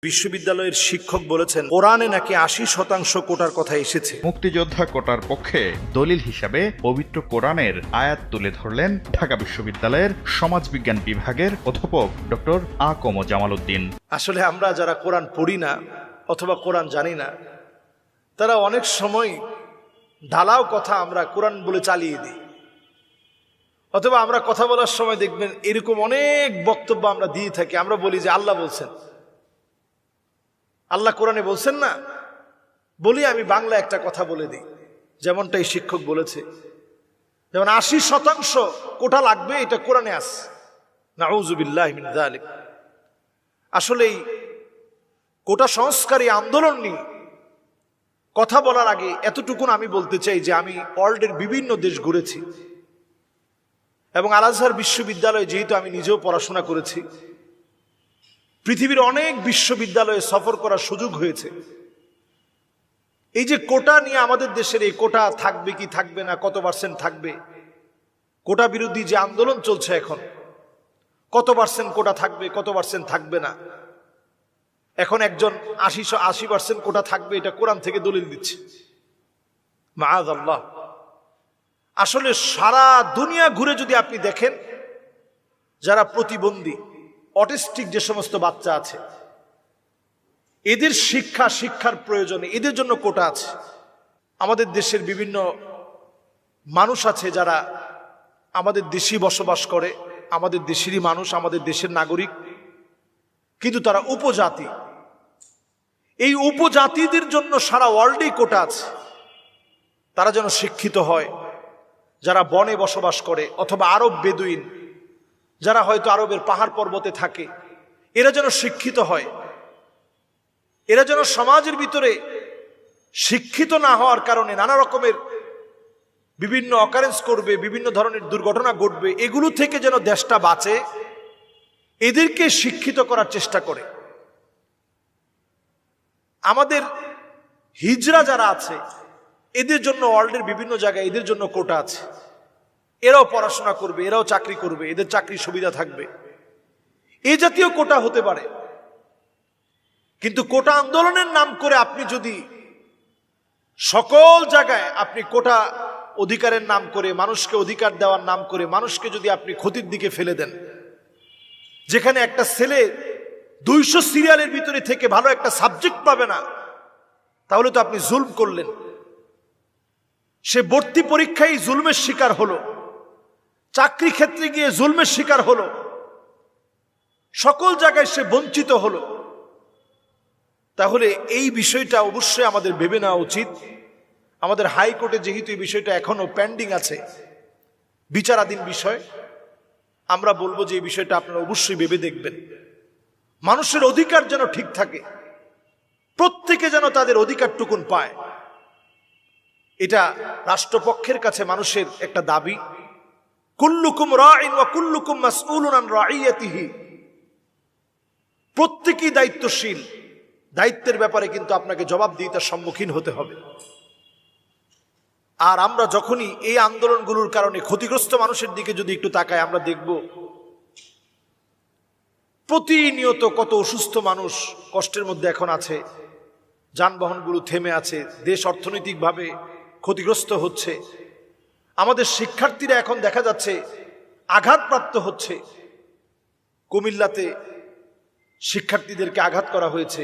বিশ্ববিদ্যালয়ের শিক্ষক বলেছেন কোরআনে নাকি ৮০% কোটার কথা এসেছে। মুক্তিযোদ্ধা কোটার পক্ষে দলিল হিসাবে পবিত্র কোরআনের আয়াত তুলে ধরলেন ঢাকা বিশ্ববিদ্যালয়ের সমাজবিজ্ঞান বিভাগের অধ্যাপক ডক্টর আ.ক.ম জামাল উদ্দিন। আসলে আমরা যারা কোরআন পড়ি না অথবা কোরআন জানি না, তারা অনেক সময় ঢালাও কথা আমরা কোরআন বলে চালিয়ে দিই, অথবা আমরা কথা বলার সময় দেখবেন এরকম অনেক বক্তব্য আমরা দিয়ে থাকি। আমরা বলি যে আল্লাহ বলছেন, আল্লাহ কোরআনে বলছেন না, বলি আমি বাংলা একটা কথা বলে দিই, যেমনটা এই শিক্ষক বলেছে, যেমন ৮০% কোটা লাগবে, এটা কোরআনে আছে। নাউযুবিল্লাহি মিন যালিক। আসলে এই কোটা সংস্কারী আন্দোলন নিয়ে কথা বলার আগে এতটুকুন আমি বলতে চাই যে আমি ওয়ার্ল্ডের বিভিন্ন দেশ ঘুরেছি এবং আল আজহার বিশ্ববিদ্যালয়ে যেহেতু আমি নিজেও পড়াশোনা করেছি, পৃথিবীর অনেক বিশ্ববিদ্যালয়ে সফর করার সুযোগ হয়েছে। এই যে কোটা নিয়ে আমাদের দেশের এই কোটা থাকবে কি থাকবে না, কত % থাকবে, কোটা বিরোধী যে আন্দোলন চলছে এখন, কত % কোটা থাকবে, কত % থাকবে না, এখন একজন ৮০% কোটা থাকবে এটা কোরআন থেকে দলিল দিচ্ছে। মাআযাল্লাহ। আসলে সারা দুনিয়া ঘুরে যদি আপনি দেখেন, যারা প্রতিবন্ধী অটিস্টিক যে সমস্ত বাচ্চা আছে, এদের শিক্ষার প্রয়োজনে এদের জন্য কোটা আছে। আমাদের দেশের বিভিন্ন মানুষ আছে যারা আমাদের দেশেই বসবাস করে, আমাদের দেশেরই মানুষ, আমাদের দেশের নাগরিক, কিন্তু তারা উপজাতি। এই উপজাতিদের জন্য সারা ওয়ার্ল্ডেই কোটা আছে। তারা যেন শিক্ষিত হয়, যারা বনে বসবাস করে অথবা আরব বেদুইন যারা হয়তো আরবের পাহাড় পর্বতে থাকে, এরা যেন শিক্ষিত হয়। এরা যেন সমাজের ভিতরে শিক্ষিত না হওয়ার কারণে নানা রকমের বিভিন্ন অকারেন্স করবে, বিভিন্ন ধরনের দুর্ঘটনা ঘটবে, এগুলো থেকে যেন দেশটা বাঁচে, এদেরকে শিক্ষিত করার চেষ্টা করে। আমাদের হিজড়া যারা আছে, এদের জন্য ওয়ার্ল্ডের বিভিন্ন জায়গায় এদের জন্য কোটা আছে। এরাও পড়াশোনা করবে, এরাও চাকরি করবে, এদের চাকরির সুবিধা থাকবে, এই জাতীয় কোটা হতে পারে। কিন্তু কোটা আন্দোলনের নাম করে আপনি যদি সকল জায়গায় আপনি কোটা অধিকারের নাম করে, মানুষকে অধিকার দেওয়ার নাম করে মানুষকে যদি আপনি ক্ষতির দিকে ফেলে দেন, যেখানে একটা ছেলে 200 সিরিয়ালের ভিতরে থেকে ভালো একটা সাবজেক্ট পাবে না, তাহলে তো আপনি জুলম করলেন। সে ভর্তি পরীক্ষায় জুলমের শিকার হলো, চাকরি ক্ষেত্রে গিয়ে জুলমের শিকার হলো, সকল জায়গায় সে বঞ্চিত হলো। তাহলে এই বিষয়টা অবশ্যই আমাদের ভেবে নেওয়া উচিত। আমাদের হাইকোর্টে যেহেতু এই বিষয়টা এখনো পেন্ডিং আছে, বিচারাধীন বিষয়, আমরা বলবো যে এই বিষয়টা আপনারা অবশ্যই ভেবে দেখবেন। মানুষের অধিকার যেন ঠিক থাকে, প্রত্যেকে যেন তাদের অধিকারটুকুন পায়, এটা রাষ্ট্রপক্ষের কাছে মানুষের একটা দাবি। কুল্লুকুম রাইন ওয়া কুল্লুকুম মাসউলুন আন রাইয়াতিহি। প্রত্যেকেই দায়িত্বশীল, দায়িত্বের ব্যাপারে কিন্তু আপনাকে জবাবদিহিতার সম্মুখীন হতে হবে। আর আমরা যখনই এই আন্দোলনগুলোর কারণে ক্ষতিগ্রস্ত মানুষের দিকে যদি একটু তাকাই, আমরা দেখব প্রতিনিয়ত কত অসুস্থ মানুষ কষ্টের মধ্যে এখন আছে, যানবাহনগুলো থেমে আছে, দেশ অর্থনৈতিকভাবে ক্ষতিগ্রস্ত হচ্ছে। আমাদের শিক্ষার্থীরা এখন দেখা যাচ্ছে আঘাতপ্রাপ্ত হচ্ছে। কুমিল্লাতে শিক্ষার্থীদেরকে আঘাত করা হয়েছে,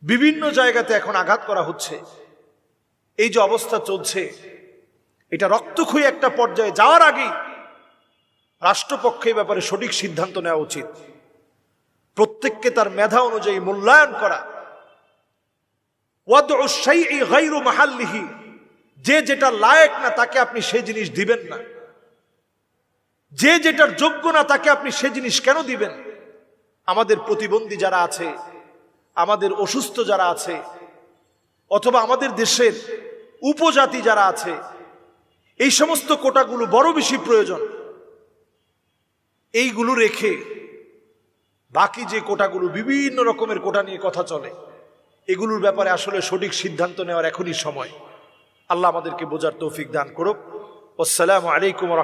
বিভিন্ন জায়গাতে এখন আঘাত করা হচ্ছে। এই যে অবস্থা চলছে, এটা রক্তক্ষয়ী একটা পর্যায়ে যাওয়ার আগেই রাষ্ট্রপক্ষের ব্যাপারে সঠিক সিদ্ধান্ত নেওয়া উচিত। প্রত্যেককে তার মেধা অনুযায়ী মূল্যায়ন করা। ওয়াদউ শাইই গায়রু মাহাল্লিহি। যে যেটা লায়েক না তাকে আপনি সেই জিনিস দিবেন না, যে যেটার যোগ্য না তাকে আপনি সেই জিনিস কেন দিবেন? আমাদের প্রতিবন্ধী যারা আছে, আমাদের অসুস্থ যারা আছে, অথবা আমাদের দেশের উপজাতি যারা আছে, এই সমস্ত কোটাগুলো বড় বেশি প্রয়োজন। এইগুলো রেখে বাকি যে কোটাগুলো, বিভিন্ন রকমের কোটা নিয়ে কথা চলে, এগুলোর ব্যাপারে আসলে সঠিক সিদ্ধান্ত নেওয়ার এখনই সময়। আল্লাহ আমাদেরকে বোঝার তৌফিক দান করুক। আসসালামু আলাইকুম ওয়া রাহমাতুল্লাহ।